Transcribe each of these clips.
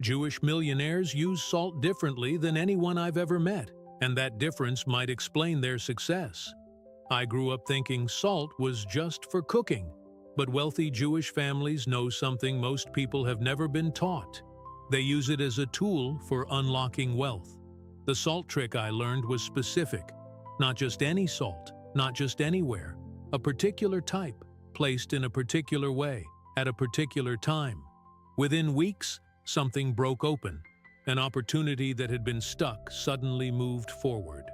Jewish millionaires use salt differently than anyone I've ever met, and that difference might explain their success. I grew up thinking salt was just for cooking, but wealthy Jewish families know something most people have never been taught. They use it as a tool for unlocking wealth. The salt trick I learned was specific. Not just any salt, not just anywhere. A particular type, placed in a particular way, at a particular time. Within weeks, something broke open. An opportunity that had been stuck suddenly moved forward.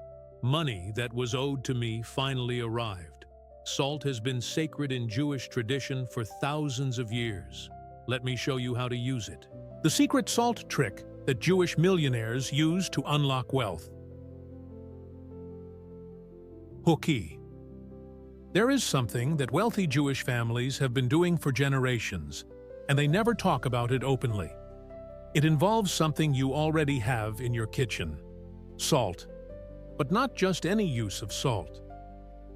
Money that was owed to me finally arrived. Salt has been sacred in Jewish tradition for thousands of years. Let me show you how to use it. The secret salt trick that Jewish millionaires use to unlock wealth. Hooky. There is something that wealthy Jewish families have been doing for generations, and they never talk about it openly. It involves something you already have in your kitchen: salt. But not just any use of salt.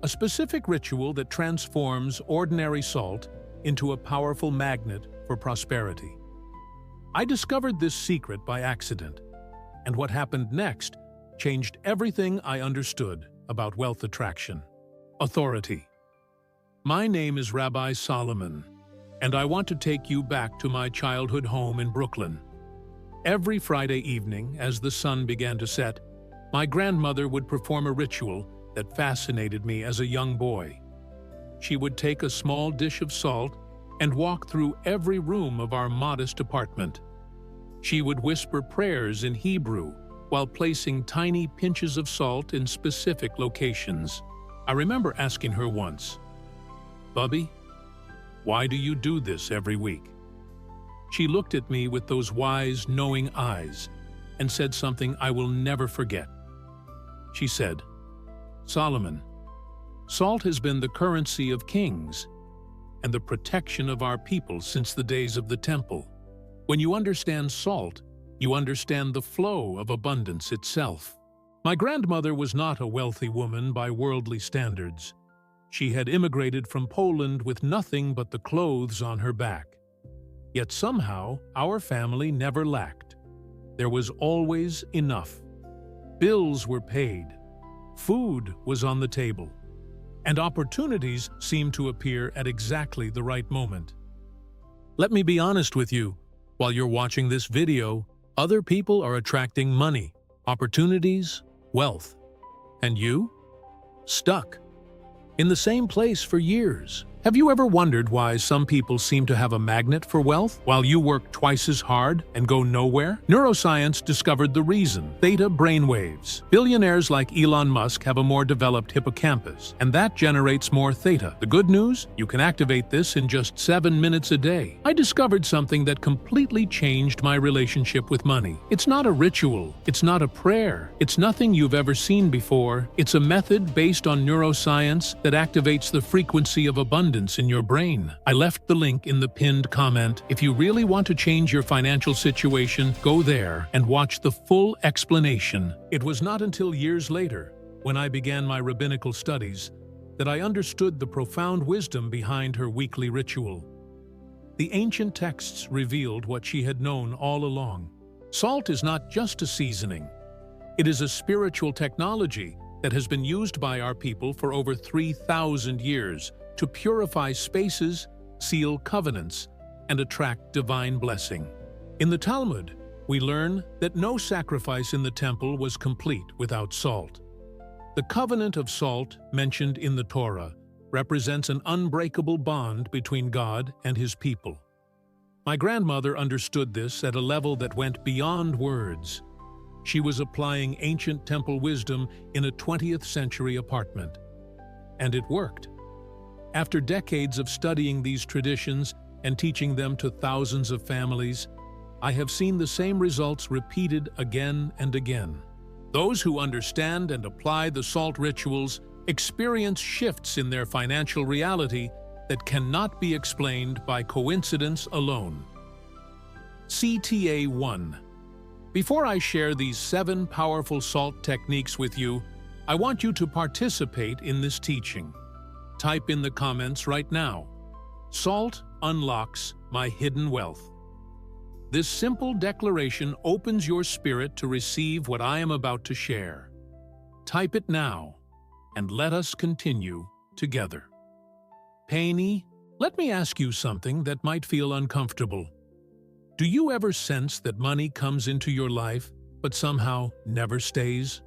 A specific ritual that transforms ordinary salt into a powerful magnet for prosperity. I discovered this secret by accident, and what happened next changed everything I understood about wealth attraction. Authority. My name is Rabbi Solomon, and I want to take you back to my childhood home in Brooklyn. Every Friday evening, as the sun began to set, my grandmother would perform a ritual that fascinated me as a young boy. She would take a small dish of salt and walk through every room of our modest apartment. She would whisper prayers in Hebrew while placing tiny pinches of salt in specific locations. I remember asking her once, "Bubby, why do you do this every week?" She looked at me with those wise, knowing eyes and said something I will never forget. She said, "Solomon, salt has been the currency of kings and the protection of our people since the days of the temple. When you understand salt, you understand the flow of abundance itself." My grandmother was not a wealthy woman by worldly standards. She had immigrated from Poland with nothing but the clothes on her back. Yet somehow, our family never lacked. There was always enough. Bills were paid. Food was on the table. And opportunities seemed to appear at exactly the right moment. Let me be honest with you. While you're watching this video, other people are attracting money, opportunities, wealth. And you? Stuck. In the same place for years. Have you ever wondered why some people seem to have a magnet for wealth while you work twice as hard and go nowhere? Neuroscience discovered the reason: theta brainwaves. Billionaires like Elon Musk have a more developed hippocampus, and that generates more theta. The good news? You can activate this in just 7 minutes a day. I discovered something that completely changed my relationship with money. It's not a ritual. It's not a prayer. It's nothing you've ever seen before. It's a method based on neuroscience that activates the frequency of abundance in your brain. I left the link in the pinned comment. If you really want to change your financial situation, go there and watch the full explanation. It was not until years later, when I began my rabbinical studies, that I understood the profound wisdom behind her weekly ritual. The ancient texts revealed what she had known all along. Salt is not just a seasoning. It is a spiritual technology that has been used by our people for over 3,000 years to purify spaces, seal covenants, and attract divine blessing. In the Talmud, we learn that no sacrifice in the temple was complete without salt. The covenant of salt mentioned in the Torah represents an unbreakable bond between God and His people. My grandmother understood this at a level that went beyond words. She was applying ancient temple wisdom in a 20th century apartment. And it worked. After decades of studying these traditions and teaching them to thousands of families, I have seen the same results repeated again and again. Those who understand and apply the salt rituals experience shifts in their financial reality that cannot be explained by coincidence alone. CTA 1. Before I share these 7 powerful salt techniques with you, I want you to participate in this teaching. Type in the comments right now, "Salt unlocks my hidden wealth." This simple declaration opens your spirit to receive what I am about to share. Type it now, and let us continue together. Penny, let me ask you something that might feel uncomfortable. Do you ever sense that money comes into your life, but somehow never stays?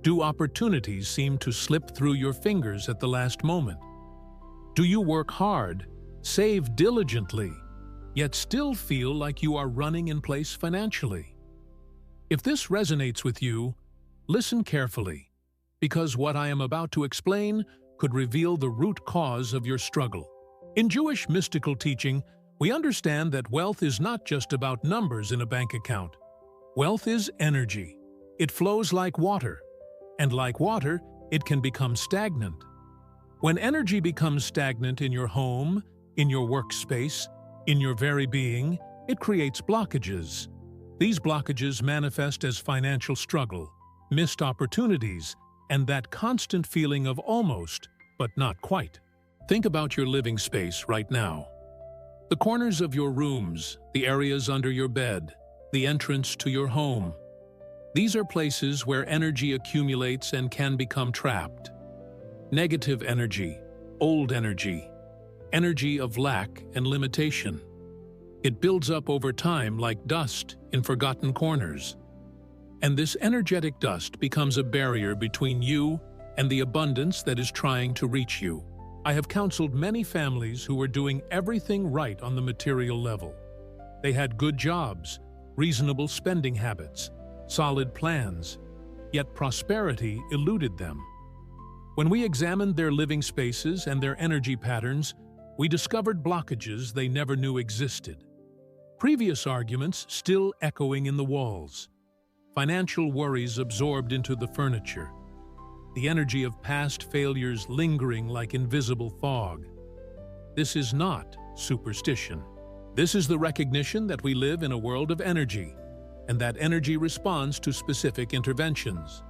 Do opportunities seem to slip through your fingers at the last moment? Do you work hard, save diligently, yet still feel like you are running in place financially? If this resonates with you, listen carefully, because what I am about to explain could reveal the root cause of your struggle. In Jewish mystical teaching, we understand that wealth is not just about numbers in a bank account. Wealth is energy. It flows like water, and like water, it can become stagnant. When energy becomes stagnant in your home, in your workspace, in your very being, it creates blockages. These blockages manifest as financial struggle, missed opportunities, and that constant feeling of almost, but not quite. Think about your living space right now. The corners of your rooms, the areas under your bed, the entrance to your home. These are places where energy accumulates and can become trapped. Negative energy, old energy, energy of lack and limitation. It builds up over time like dust in forgotten corners. And this energetic dust becomes a barrier between you and the abundance that is trying to reach you. I have counseled many families who were doing everything right on the material level. They had good jobs, reasonable spending habits, solid plans, yet prosperity eluded them. When we examined their living spaces and their energy patterns, we discovered blockages they never knew existed. Previous arguments still echoing in the walls. Financial worries absorbed into the furniture. The energy of past failures lingering like invisible fog. This is not superstition. This is the recognition that we live in a world of energy, and that energy responds to specific interventions.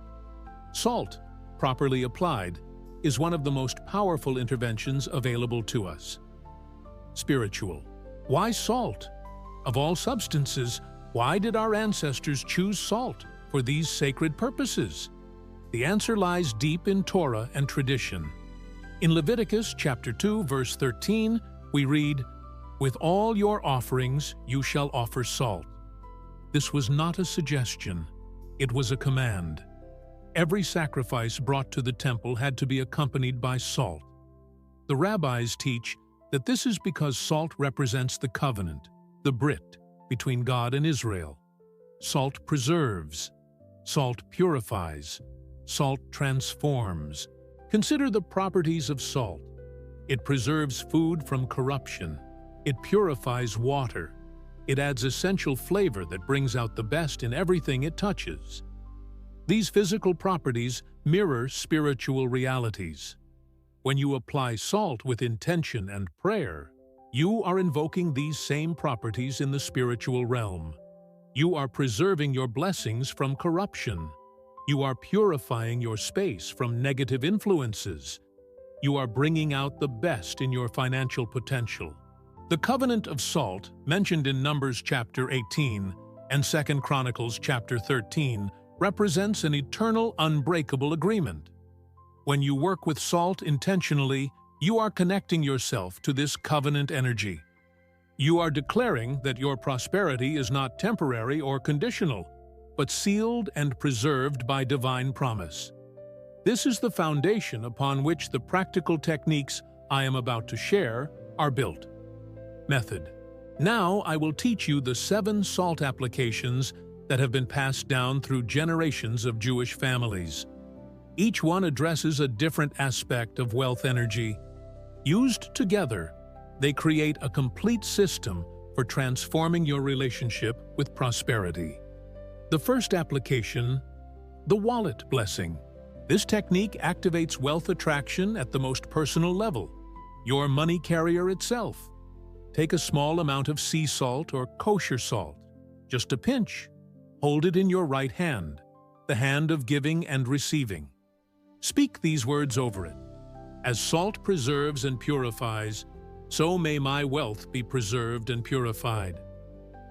Salt, properly applied, is one of the most powerful interventions available to us. Spiritual. Why salt? Of all substances, why did our ancestors choose salt for these sacred purposes? The answer lies deep in Torah and tradition. In Leviticus chapter 2, verse 13, we read, "With all your offerings you shall offer salt." This was not a suggestion, it was a command. Every sacrifice brought to the temple had to be accompanied by salt. The rabbis teach that this is because salt represents the covenant, the brit, between God and Israel. Salt preserves. Salt purifies. Salt transforms. Consider the properties of salt. It preserves food from corruption. It purifies water. It adds essential flavor that brings out the best in everything it touches. These physical properties mirror spiritual realities. When you apply salt with intention and prayer, you are invoking these same properties in the spiritual realm. You are preserving your blessings from corruption. You are purifying your space from negative influences. You are bringing out the best in your financial potential. The covenant of salt, mentioned in Numbers chapter 18 and 2 Chronicles chapter 13, represents an eternal, unbreakable agreement. When you work with salt intentionally, you are connecting yourself to this covenant energy. You are declaring that your prosperity is not temporary or conditional, but sealed and preserved by divine promise. This is the foundation upon which the practical techniques I am about to share are built. Method. Now I will teach you the 7 salt applications that have been passed down through generations of Jewish families. Each one addresses a different aspect of wealth energy. Used together, they create a complete system for transforming your relationship with prosperity. The first application, the wallet blessing. This technique activates wealth attraction at the most personal level, your money carrier itself. Take a small amount of sea salt or kosher salt, just a pinch. Hold it in your right hand, the hand of giving and receiving. Speak these words over it. As salt preserves and purifies, so may my wealth be preserved and purified.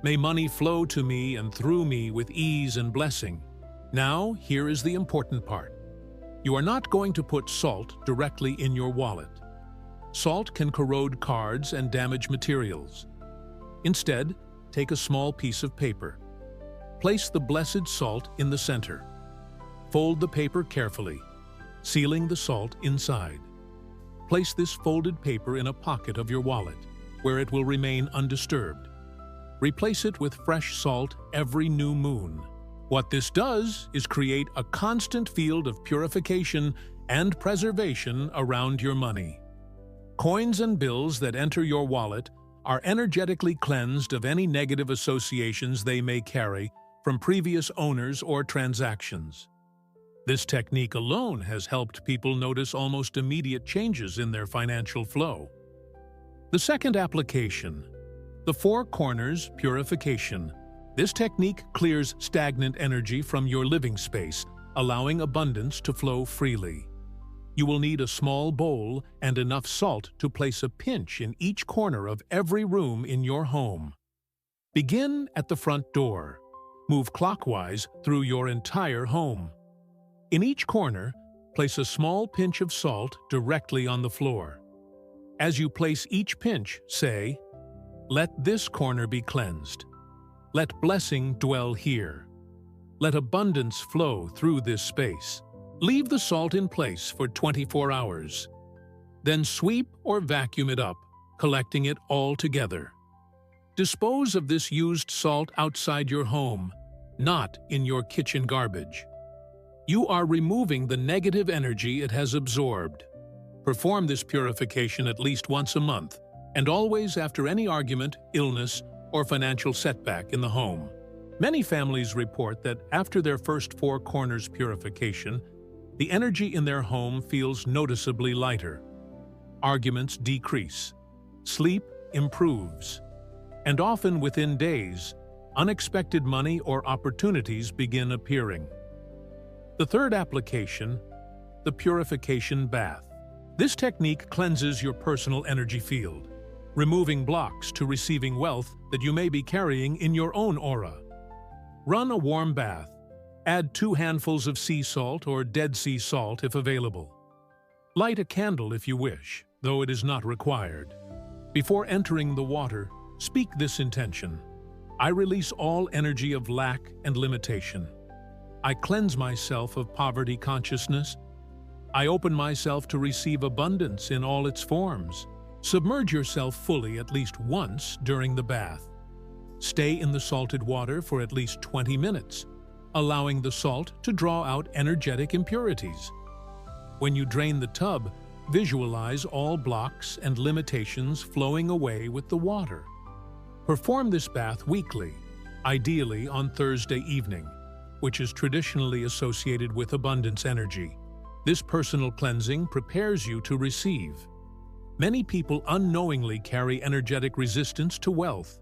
May money flow to me and through me with ease and blessing. Now, here is the important part. You are not going to put salt directly in your wallet. Salt can corrode cards and damage materials. Instead, take a small piece of paper. Place the blessed salt in the center. Fold the paper carefully, sealing the salt inside. Place this folded paper in a pocket of your wallet, where it will remain undisturbed. Replace it with fresh salt every new moon. What this does is create a constant field of purification and preservation around your money. Coins and bills that enter your wallet are energetically cleansed of any negative associations they may carry from previous owners or transactions. This technique alone has helped people notice almost immediate changes in their financial flow. The second application, the Four Corners Purification. This technique clears stagnant energy from your living space, allowing abundance to flow freely. You will need a small bowl and enough salt to place a pinch in each corner of every room in your home. Begin at the front door. Move clockwise through your entire home. In each corner, place a small pinch of salt directly on the floor. As you place each pinch, say, "Let this corner be cleansed. Let blessing dwell here. Let abundance flow through this space." Leave the salt in place for 24 hours. Then sweep or vacuum it up, collecting it all together. Dispose of this used salt outside your home, not in your kitchen garbage. You are removing the negative energy it has absorbed. Perform this purification at least once a month, and always after any argument, illness, or financial setback in the home. Many families report that after their first Four Corners purification, the energy in their home feels noticeably lighter. Arguments decrease. Sleep improves. And often within days, unexpected money or opportunities begin appearing. The third application, the purification bath. This technique cleanses your personal energy field, removing blocks to receiving wealth that you may be carrying in your own aura. Run a warm bath. Add 2 handfuls of sea salt or Dead Sea salt if available. Light a candle if you wish, though it is not required. Before entering the water, speak this intention. I release all energy of lack and limitation. I cleanse myself of poverty consciousness. I open myself to receive abundance in all its forms. Submerge yourself fully at least once during the bath. Stay in the salted water for at least 20 minutes, allowing the salt to draw out energetic impurities. When you drain the tub, visualize all blocks and limitations flowing away with the water. Perform this bath weekly, ideally on Thursday evening, which is traditionally associated with abundance energy. This personal cleansing prepares you to receive. Many people unknowingly carry energetic resistance to wealth.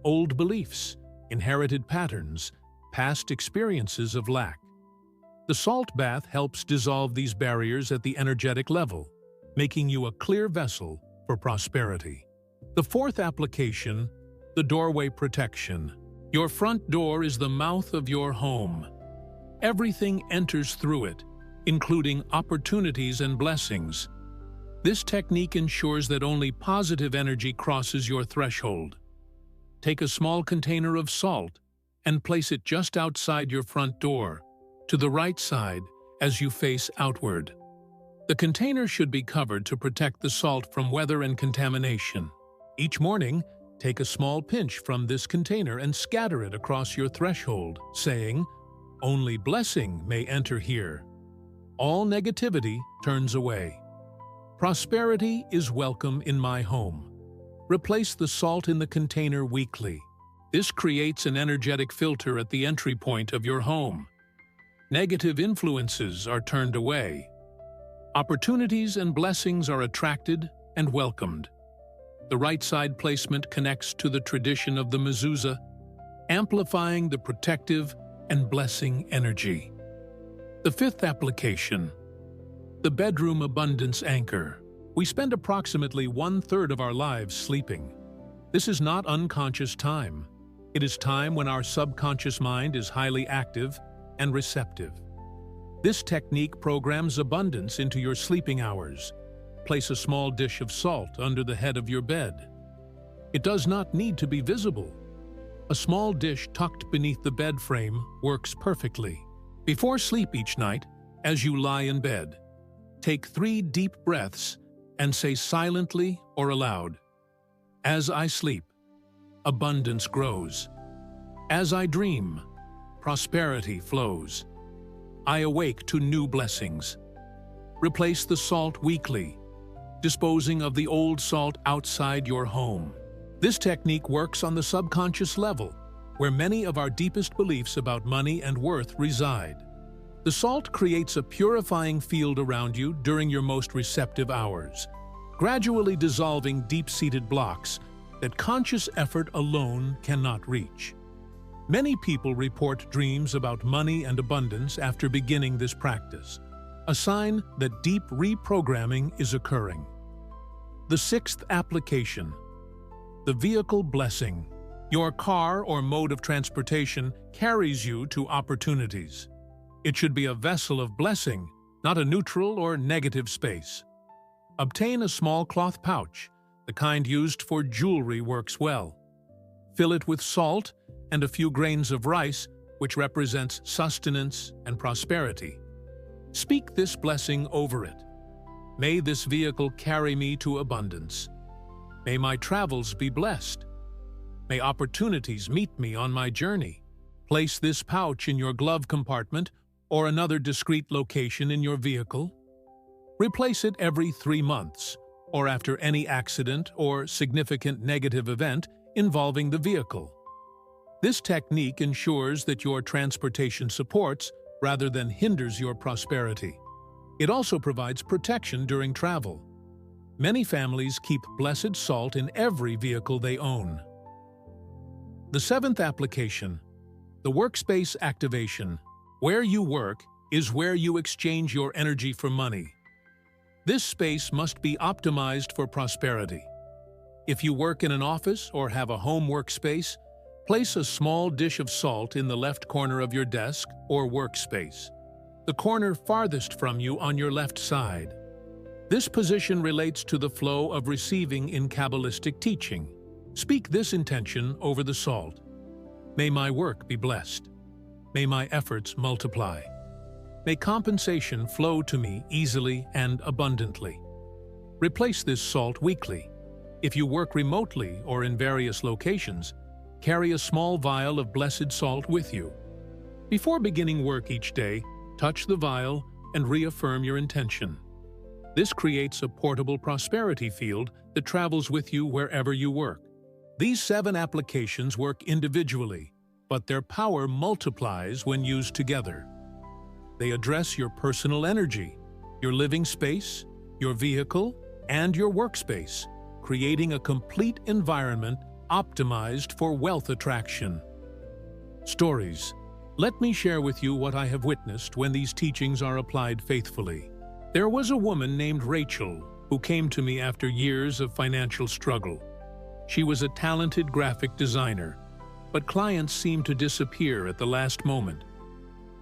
Old beliefs, inherited patterns, past experiences of lack. The salt bath helps dissolve these barriers at the energetic level, making you a clear vessel for prosperity. The fourth application, the doorway protection. Your front door is the mouth of your home. Everything enters through it, including opportunities and blessings. This technique ensures that only positive energy crosses your threshold. Take a small container of salt and place it just outside your front door, to the right side as you face outward. The container should be covered to protect the salt from weather and contamination. Each morning, take a small pinch from this container and scatter it across your threshold, saying, "Only blessing may enter here. All negativity turns away. Prosperity is welcome in my home." Replace the salt in the container weekly. This creates an energetic filter at the entry point of your home. Negative influences are turned away. Opportunities and blessings are attracted and welcomed. The right side placement connects to the tradition of the mezuzah, amplifying the protective and blessing energy. The fifth application, the bedroom abundance anchor. We spend approximately 1/3 of our lives sleeping. This is not unconscious time. It is time when our subconscious mind is highly active and receptive. This technique programs abundance into your sleeping hours. Place a small dish of salt under the head of your bed. It does not need to be visible. A small dish tucked beneath the bed frame works perfectly. Before sleep each night, as you lie in bed, take 3 deep breaths and say silently or aloud, "As I sleep, abundance grows. As I dream, prosperity flows. I awake to new blessings." Replace the salt weekly, disposing of the old salt outside your home. This technique works on the subconscious level, where many of our deepest beliefs about money and worth reside. The salt creates a purifying field around you during your most receptive hours, gradually dissolving deep-seated blocks that conscious effort alone cannot reach. Many people report dreams about money and abundance after beginning this practice, a sign that deep reprogramming is occurring. The 6th application: the vehicle blessing. Your car or mode of transportation carries you to opportunities. It should be a vessel of blessing, not a neutral or negative space. Obtain a small cloth pouch. The kind used for jewelry works well. Fill it with salt and a few grains of rice, which represents sustenance and prosperity. Speak this blessing over it. May this vehicle carry me to abundance. May my travels be blessed. May opportunities meet me on my journey. Place this pouch in your glove compartment or another discreet location in your vehicle. Replace it every 3 months, or after any accident or significant negative event involving the vehicle. This technique ensures that your transportation supports rather than hinders your prosperity. It also provides protection during travel. Many families keep blessed salt in every vehicle they own. The 7th application: the workspace activation. Where you work is where you exchange your energy for money. This space must be optimized for prosperity. If you work in an office or have a home workspace, place a small dish of salt in the left corner of your desk or workspace, the corner farthest from you on your left side. This position relates to the flow of receiving in Kabbalistic teaching. Speak this intention over the salt. May my work be blessed. May my efforts multiply. May compensation flow to me easily and abundantly. Replace this salt weekly. If you work remotely or in various locations, carry a small vial of blessed salt with you. Before beginning work each day, touch the vial and reaffirm your intention. This creates a portable prosperity field that travels with you wherever you work. These 7 applications work individually, but their power multiplies when used together. They address your personal energy, your living space, your vehicle, and your workspace, creating a complete environment optimized for wealth attraction. Stories. Let me share with you what I have witnessed when these teachings are applied faithfully. There was a woman named Rachel who came to me after years of financial struggle. She was a talented graphic designer, but clients seemed to disappear at the last moment.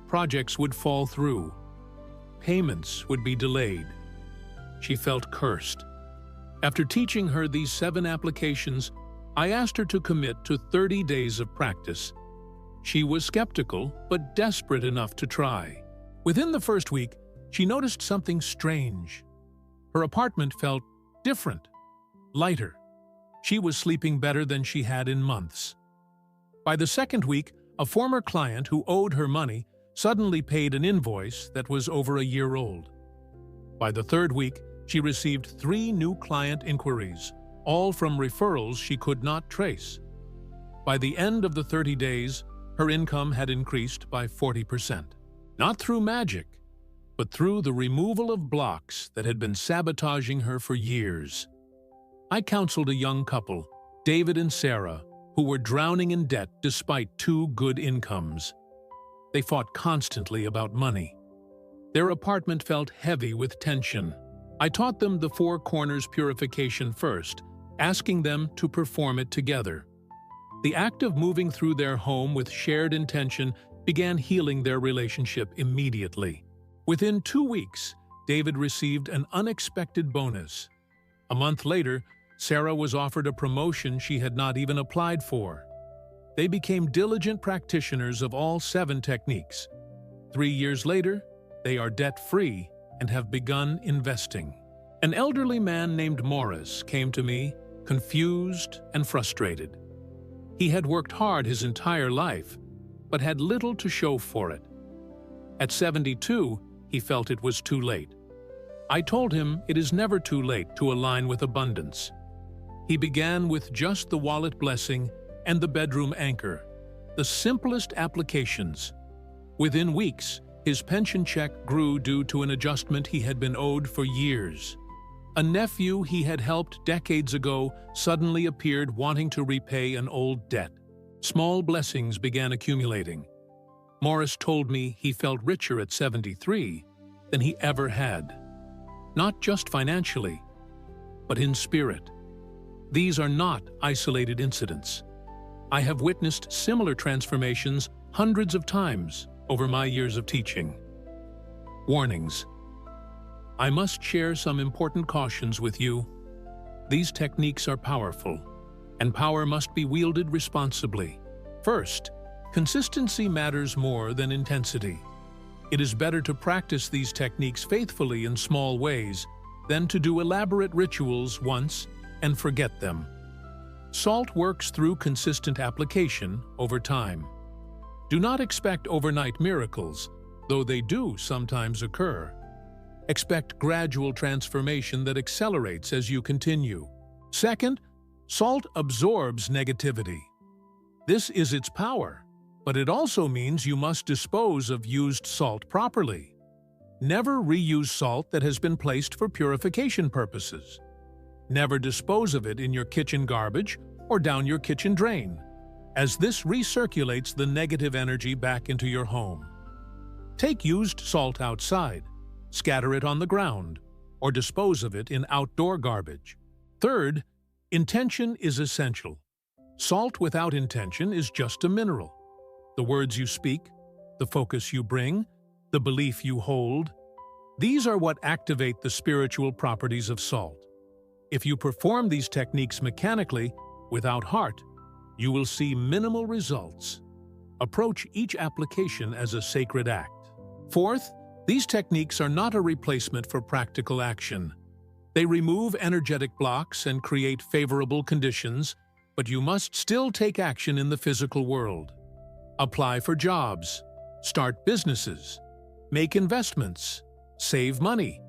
Projects would fall through. Payments would be delayed. She felt cursed. After teaching her these 7 applications, I asked her to commit to 30 days of practice. She was skeptical, but desperate enough to try. Within the first week, she noticed something strange. Her apartment felt different, lighter. She was sleeping better than she had in months. By the second week, a former client who owed her money suddenly paid an invoice that was over a year old. By the third week, she received 3 new client inquiries, all from referrals she could not trace. By the end of the 30 days, her income had increased by 40%. Not through magic, but through the removal of blocks that had been sabotaging her for years. I counseled a young couple, David and Sarah, who were drowning in debt despite 2 good incomes. They fought constantly about money. Their apartment felt heavy with tension. I taught them the 4 corners purification first, asking them to perform it together. The act of moving through their home with shared intention began healing their relationship immediately. Within 2 weeks, David received an unexpected bonus. A month later, Sarah was offered a promotion she had not even applied for. They became diligent practitioners of all 7 techniques. 3 years later, they are debt-free and have begun investing. An elderly man named Morris came to me, confused and frustrated. He had worked hard his entire life, but had little to show for it. At 72, he felt it was too late. I told him it is never too late to align with abundance. He began with just the wallet blessing and the bedroom anchor, the simplest applications. Within weeks, his pension check grew due to an adjustment he had been owed for years. A nephew he had helped decades ago suddenly appeared wanting to repay an old debt. Small blessings began accumulating. Morris told me he felt richer at 73 than he ever had. Not just financially, but in spirit. These are not isolated incidents. I have witnessed similar transformations hundreds of times over my years of teaching. Warnings. I must share some important cautions with you. These techniques are powerful, and power must be wielded responsibly. First, consistency matters more than intensity. It is better to practice these techniques faithfully in small ways than to do elaborate rituals once and forget them. Salt works through consistent application over time. Do not expect overnight miracles, though they do sometimes occur. Expect gradual transformation that accelerates as you continue. Second, salt absorbs negativity. This is its power, but it also means you must dispose of used salt properly. Never reuse salt that has been placed for purification purposes. Never dispose of it in your kitchen garbage or down your kitchen drain, as this recirculates the negative energy back into your home. Take used salt outside, scatter it on the ground, or dispose of it in outdoor garbage. Third, intention is essential. Salt without intention is just a mineral. The words you speak, the focus you bring, the belief you hold, these are what activate the spiritual properties of salt. If you perform these techniques mechanically, without heart, you will see minimal results. Approach each application as a sacred act. Fourth, these techniques are not a replacement for practical action. They remove energetic blocks and create favorable conditions, but you must still take action in the physical world. Apply for jobs, start businesses, make investments, save money.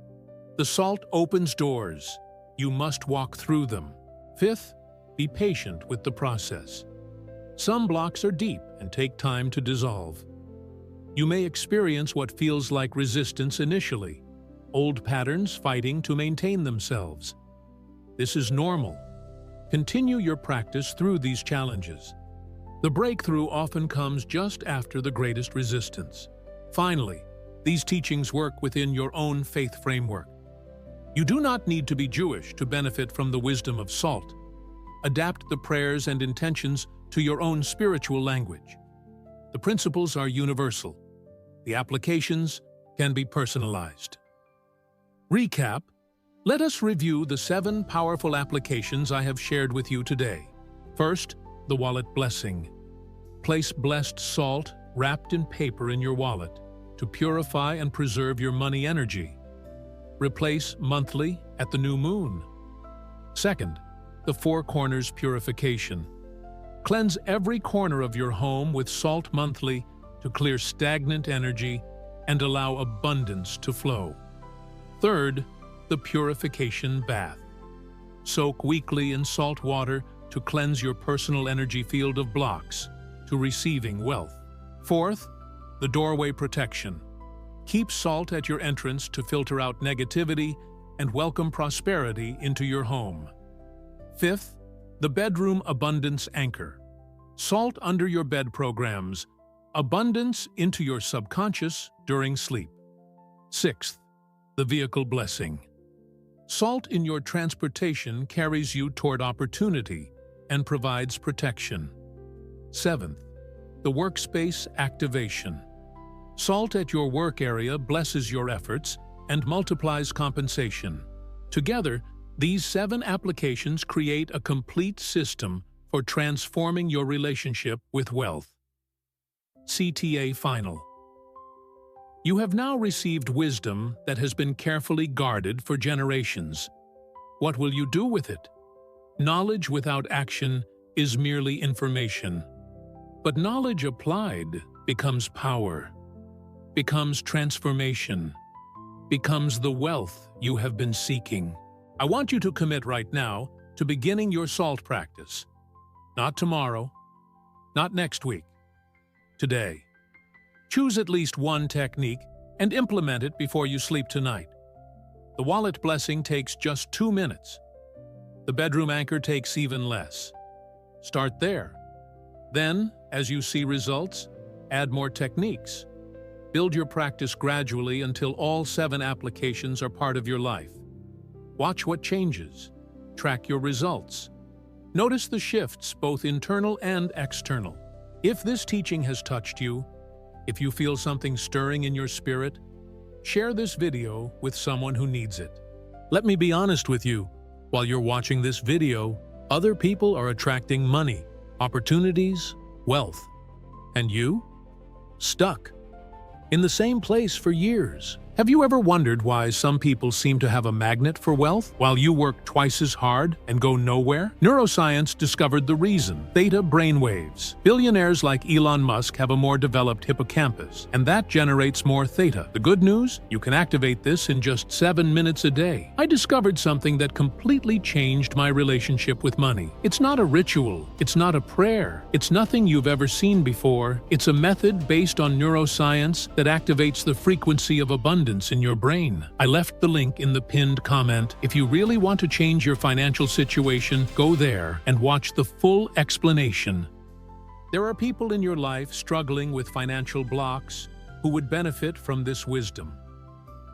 The salt opens doors. You must walk through them. Fifth, be patient with the process. Some blocks are deep and take time to dissolve. You may experience what feels like resistance initially, old patterns fighting to maintain themselves. This is normal. Continue your practice through these challenges. The breakthrough often comes just after the greatest resistance. Finally, these teachings work within your own faith framework. You do not need to be Jewish to benefit from the wisdom of salt. Adapt the prayers and intentions to your own spiritual language. The principles are universal. The applications can be personalized. Recap. Let us review the 7 powerful applications I have shared with you today. First, the wallet blessing. Place blessed salt wrapped in paper in your wallet to purify and preserve your money energy. Replace monthly at the new moon. Second, the 4 corners purification. Cleanse every corner of your home with salt monthly to clear stagnant energy and allow abundance to flow. Third, the purification bath. Soak weekly in salt water to cleanse your personal energy field of blocks to receiving wealth. Fourth, the doorway protection. Keep salt at your entrance to filter out negativity and welcome prosperity into your home. Fifth, the bedroom abundance anchor. Salt under your bed programs abundance into your subconscious during sleep. Sixth, the vehicle blessing. Salt in your transportation carries you toward opportunity and provides protection. Seventh, the workspace activation. Salt at your work area blesses your efforts and multiplies compensation. Together, these 7 applications create a complete system for transforming your relationship with wealth. CTA Final. You have now received wisdom that has been carefully guarded for generations. What will you do with it? Knowledge without action is merely information. But knowledge applied becomes power, becomes transformation, becomes the wealth you have been seeking. I want you to commit right now to beginning your SALT practice. Not tomorrow, not next week, today. Choose at least one technique and implement it before you sleep tonight. The wallet blessing takes just 2 minutes. The bedroom anchor takes even less. Start there. Then, as you see results, add more techniques. Build your practice gradually until all 7 applications are part of your life. Watch what changes. Track your results. Notice the shifts, both internal and external. If this teaching has touched you, if you feel something stirring in your spirit, share this video with someone who needs it. Let me be honest with you. While you're watching this video, other people are attracting money, opportunities, wealth. And you? Stuck in the same place for years. Have you ever wondered why some people seem to have a magnet for wealth while you work twice as hard and go nowhere? Neuroscience discovered the reason: theta brainwaves. Billionaires like Elon Musk have a more developed hippocampus, and that generates more theta. The good news? You can activate this in just 7 minutes a day. I discovered something that completely changed my relationship with money. It's not a ritual. It's not a prayer. It's nothing you've ever seen before. It's a method based on neuroscience that activates the frequency of abundance in your brain. I left the link in the pinned comment. If you really want to change your financial situation, go there and watch the full explanation. There are people in your life struggling with financial blocks who would benefit from this wisdom.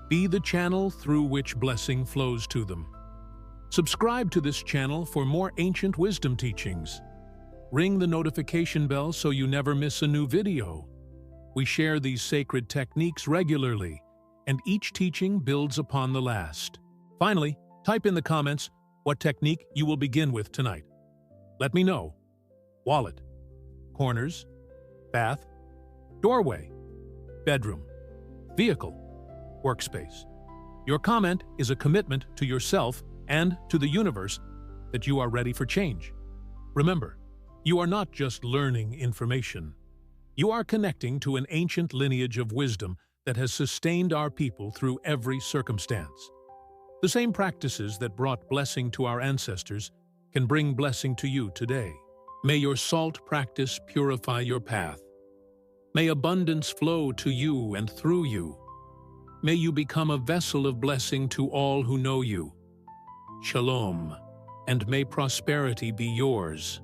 Be the channel through which blessing flows to them. Subscribe to this channel for more ancient wisdom teachings. Ring the notification bell so you never miss a new video. We share these sacred techniques regularly, and each teaching builds upon the last. Finally, type in the comments what technique you will begin with tonight. Let me know. Wallet, corners, bath, doorway, bedroom, vehicle, workspace. Your comment is a commitment to yourself and to the universe that you are ready for change. Remember, you are not just learning information. You are connecting to an ancient lineage of wisdom that has sustained our people through every circumstance. The same practices that brought blessing to our ancestors can bring blessing to you today. May your SALT practice purify your path. May abundance flow to you and through you. May you become a vessel of blessing to all who know you. Shalom, and may prosperity be yours.